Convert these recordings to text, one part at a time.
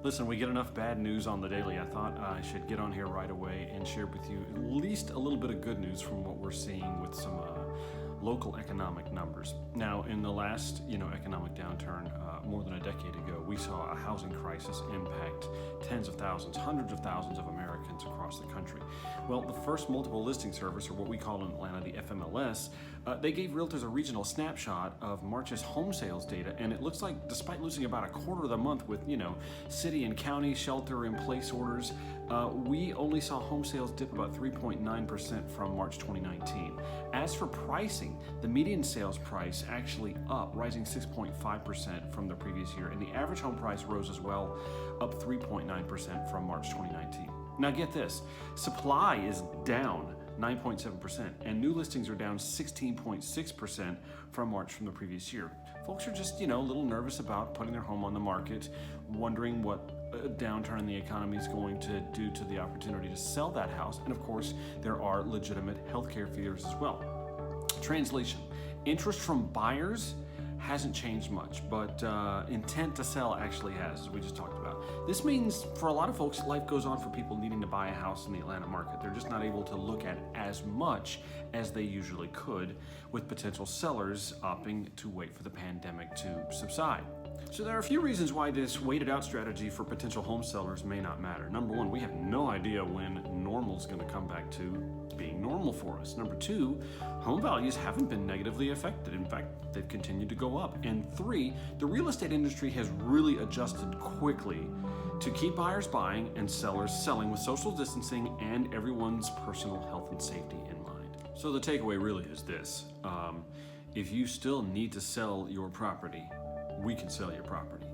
Listen, we get enough bad news on the daily. I thought I should get on here right away and share with you at least a little bit of good news from what we're seeing with some local economic numbers. Now, in the last, economic downturn, more than a decade ago, we saw a housing crisis impact tens of thousands, hundreds of thousands of Americans across the country. Well, the first multiple listing service, or what we call in Atlanta the FMLS, they gave realtors a regional snapshot of March's home sales data, and it looks like despite losing about a quarter of the month with, city and county shelter-in-place orders, we only saw home sales dip about 3.9% from March 2019. As for pricing, the median sales price actually up, rising 6.5% from the previous year, and the average home price rose as well, up 3.9% from March 2019. Now get this, supply is down 9.7%, and new listings are down 16.6% from March from the previous year. Folks are just, a little nervous about putting their home on the market, wondering what a downturn in the economy is going to do to the opportunity to sell that house. And of course, there are legitimate healthcare fears as well. Translation, interest from buyers hasn't changed much, but intent to sell actually has, as we just talked about. This means for a lot of folks, life goes on for people needing to buy a house in the Atlanta market. They're just not able to look at as much as they usually could, with potential sellers opting to wait for the pandemic to subside. So there are a few reasons why this waited out strategy for potential home sellers may not matter. Number one, we have no idea when normal is going to come back to being normal for us. Number two, home values haven't been negatively affected. In fact, they've continued to go up. And three, the real estate industry has really adjusted quickly to keep buyers buying and sellers selling with social distancing and everyone's personal health and safety in mind. So the takeaway really is this. If you still need to sell your property, we can sell your property.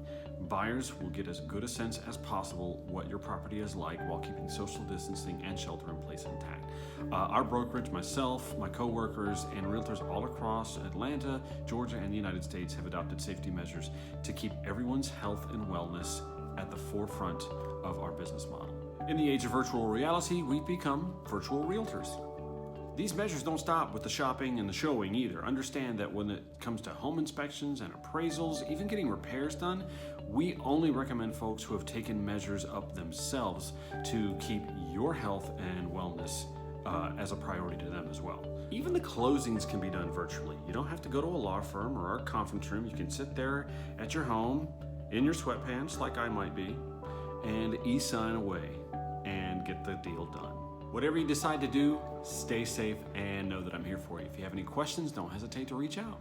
Buyers will get as good a sense as possible what your property is like while keeping social distancing and shelter in place intact. Our brokerage, myself, my coworkers, and realtors all across Atlanta, Georgia, and the United States have adopted safety measures to keep everyone's health and wellness at the forefront of our business model. In the age of virtual reality, we've become virtual realtors. These measures don't stop with the shopping and the showing either. Understand that when it comes to home inspections and appraisals, even getting repairs done, we only recommend folks who have taken measures up themselves to keep your health and wellness as a priority to them as well. Even the closings can be done virtually. You don't have to go to a law firm or a conference room. You can sit there at your home in your sweatpants, like I might be, and e-sign away and get the deal done. Whatever you decide to do, stay safe and know that I'm here for you. If you have any questions, don't hesitate to reach out.